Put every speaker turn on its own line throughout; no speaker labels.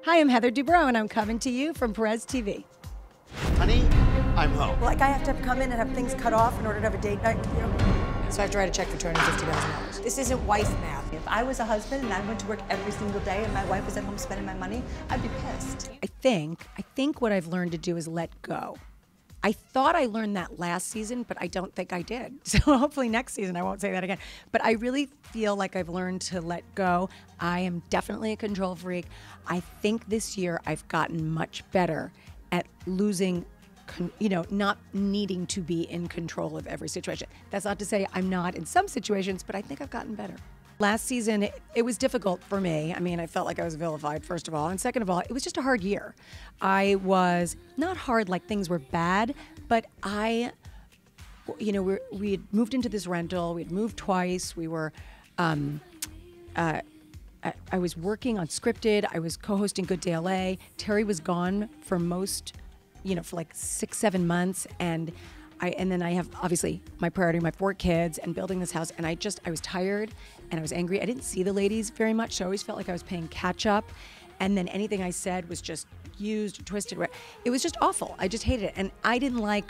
Hi, I'm Heather Dubrow, and I'm coming to you from Perez TV.
Honey, I'm home.
Like I have to come in and have things cut off in order to have a date night with you.
So I have to write a check for $250,000.
This isn't wife math. If I was a husband and I went to work every single day and my wife was at home spending my money, I'd be pissed.
I think what I've learned to do is let go. I thought I learned that last season, but I don't think I did. So hopefully next season I won't say that again. But I really feel like I've learned to let go. I am definitely a control freak. I think this year I've gotten much better at losing, not needing to be in control of every situation. That's not to say I'm not in some situations, but I think I've gotten better. Last season, it was difficult for me. I mean, I felt like I was vilified, first of all. And second of all, it was just a hard year. I was not hard like things were bad, but we had moved into this rental. We had moved twice. We were, I was working on scripted. I was co-hosting Good Day LA. Terry was gone for for like 6-7 months. And then I have, obviously, my priority, my 4 kids, and building this house. And I was tired and I was angry. I didn't see the ladies very much, so I always felt like I was playing catch up. And then anything I said was just used, twisted. It was just awful. I just hated it. And I didn't like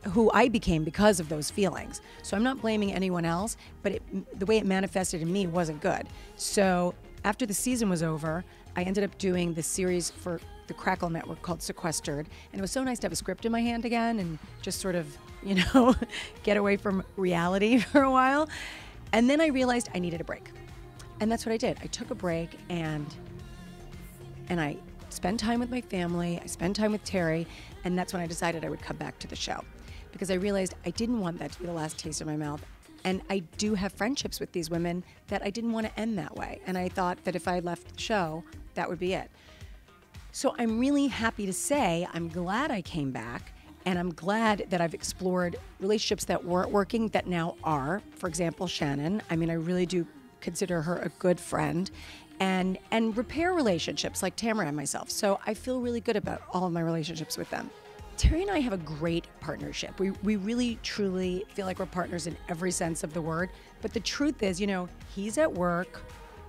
who I became because of those feelings. So I'm not blaming anyone else, but the way it manifested in me wasn't good. So after the season was over, I ended up doing this series for the Crackle Network called Sequestered. And it was so nice to have a script in my hand again and just sort of, get away from reality for a while. And then I realized I needed a break. And that's what I did. I took a break and I spent time with my family. I spent time with Terry. And that's when I decided I would come back to the show, because I realized I didn't want that to be the last taste in my mouth. And I do have friendships with these women that I didn't want to end that way. And I thought that if I left the show, that would be it. So I'm really happy to say I'm glad I came back, and I'm glad that I've explored relationships that weren't working that now are. For example, Shannon. I mean, I really do consider her a good friend, and repair relationships like Tamara and myself. So I feel really good about all of my relationships with them. Terry and I have a great partnership. We really, truly feel like we're partners in every sense of the word. But the truth is, he's at work,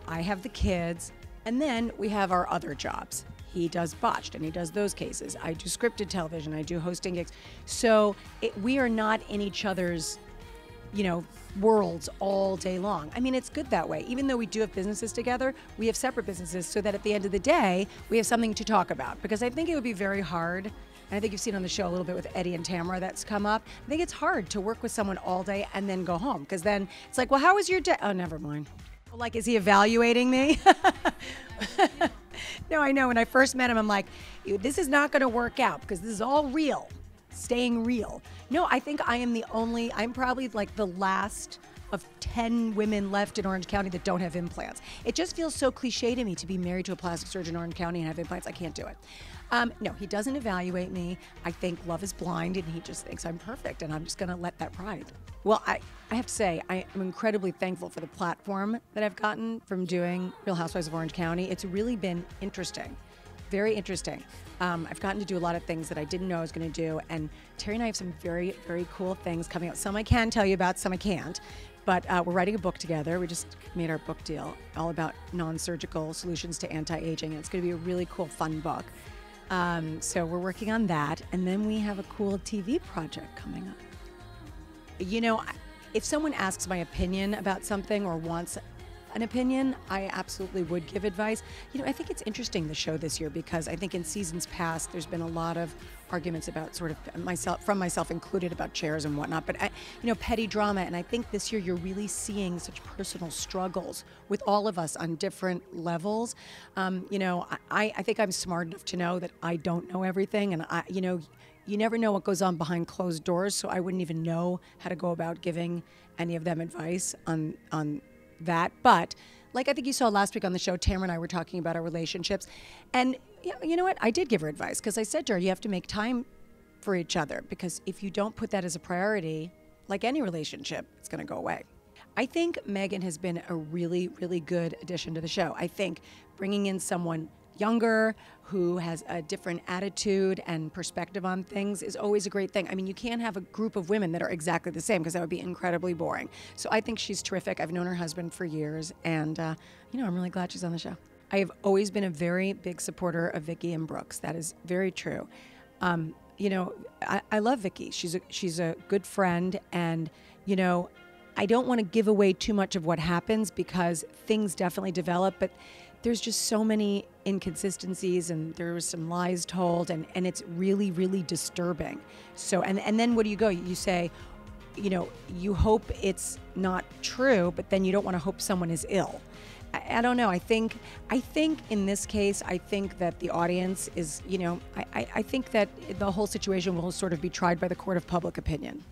I have the kids, and then we have our other jobs. He does botched, and he does those cases. I do scripted television, I do hosting gigs. So we are not in each other's, worlds all day long. I mean, it's good that way. Even though we do have businesses together, we have separate businesses so that at the end of the day, we have something to talk about. Because I think it would be very hard, and I think you've seen on the show a little bit with Eddie and Tamara that's come up. I think it's hard to work with someone all day and then go home, because then it's like, well, how was your day? Oh, never mind. Like, is he evaluating me? No, I know. When I first met him, I'm like, this is not going to work out because this is all real, staying real. No, I think I'm probably like the last of 10 women left in Orange County that don't have implants. It just feels so cliche to me to be married to a plastic surgeon in Orange County and have implants. I can't do it. No, he doesn't evaluate me. I think love is blind, and he just thinks I'm perfect, and I'm just going to let that ride. Well, I have to say, I am incredibly thankful for the platform that I've gotten from doing Real Housewives of Orange County. It's really been interesting, very interesting. I've gotten to do a lot of things that I didn't know I was going to do, and Terry and I have some very, very cool things coming out. Some I can tell you about, some I can't. But we're writing a book together. We just made our book deal, all about non-surgical solutions to anti-aging, and it's going to be a really cool, fun book. So we're working on that, and then we have a cool TV project coming up. If someone asks my opinion about something or wants an opinion, I absolutely would give advice. I think it's interesting, the show this year, because I think in seasons past, there's been a lot of arguments about sort of myself included, about chairs and whatnot, but petty drama. And I think this year you're really seeing such personal struggles with all of us on different levels. I think I'm smart enough to know that I don't know everything, and you never know what goes on behind closed doors, so I wouldn't even know how to go about giving any of them advice on that. But like I think you saw last week on the show, Tamara and I were talking about our relationships, and you know what? I did give her advice, because I said to her, you have to make time for each other, because if you don't put that as a priority, like any relationship, it's going to go away. I think Megan has been a really, really good addition to the show. I think bringing in someone younger, who has a different attitude and perspective on things is always a great thing. I mean, you can't have a group of women that are exactly the same, because that would be incredibly boring. So I think she's terrific. I've known her husband for years, and I'm really glad she's on the show. I have always been a very big supporter of Vicky and Brooks. That is very true. You know, I love Vicky. She's a good friend, and you know, I don't want to give away too much of what happens because things definitely develop, but there's just so many inconsistencies and there was some lies told, and it's really, really disturbing. So, and then what do? You say, you know, you hope it's not true, but then you don't want to hope someone is ill. I don't know. I think in this case, I think that the audience is, you know, I think that the whole situation will sort of be tried by the court of public opinion.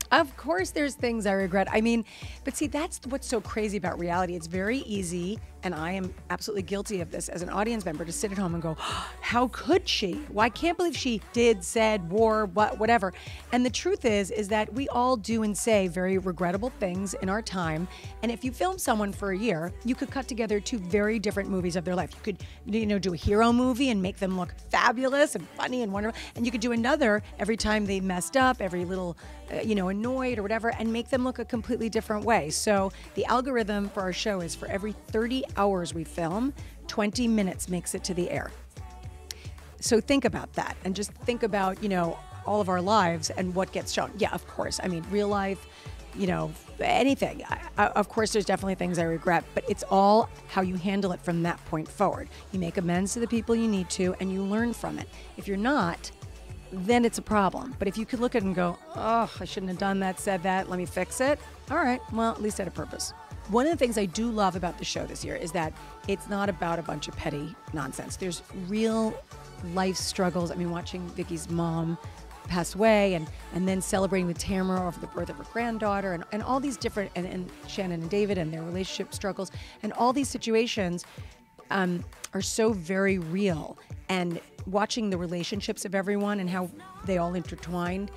Of course there's things I regret. I mean, but see, that's what's so crazy about reality. It's very easy, and I am absolutely guilty of this as an audience member, to sit at home and go, oh, how could she? Well, I can't believe she did, said, wore, whatever. And the truth is that we all do and say very regrettable things in our time. And if you film someone for a year, you could cut together 2 very different movies of their life. You could, you know, do a hero movie and make them look fabulous and funny and wonderful. And you could do another every time they messed up, every little, you know, annoyed or whatever, and make them look a completely different way. So the algorithm for our show is for every 30 hours we film, 20 minutes makes it to the air. So think about that, and just think about, you know, all of our lives and what gets shown. Yeah, of course. I mean, real life, you know, anything. Of course, there's definitely things I regret, but it's all how you handle it from that point forward. You make amends to the people you need to, and you learn from it. If you're not, then it's a problem. But if you could look at it and go, oh, I shouldn't have done that, said that, let me fix it. All right, well, at least I had a purpose. One of the things I do love about the show this year is that it's not about a bunch of petty nonsense. There's real life struggles. I mean, watching Vicky's mom pass away and then celebrating with Tamara over the birth of her granddaughter and all these different, and Shannon and David and their relationship struggles, and all these situations are so very real. And watching the relationships of everyone and how they all intertwined,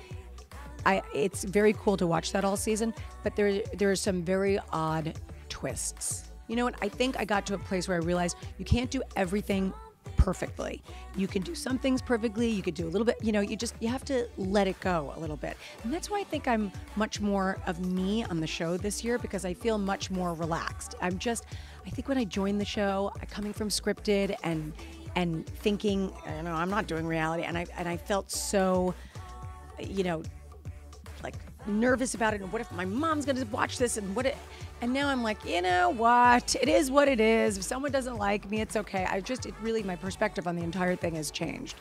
it's very cool to watch that all season, but there are some very odd twists. You know what? I think I got to a place where I realized you can't do everything perfectly. You can do some things perfectly, you could do a little bit, you know, you have to let it go a little bit. And that's why I think I'm much more of me on the show this year, because I feel much more relaxed. I think when I joined the show, coming from scripted and thinking, you know, I'm not doing reality, and I felt so, you know, like nervous about it, and what if my mom's gonna watch this, and now I'm like, you know what, it is what it is. If someone doesn't like me, it's okay. My perspective on the entire thing has changed.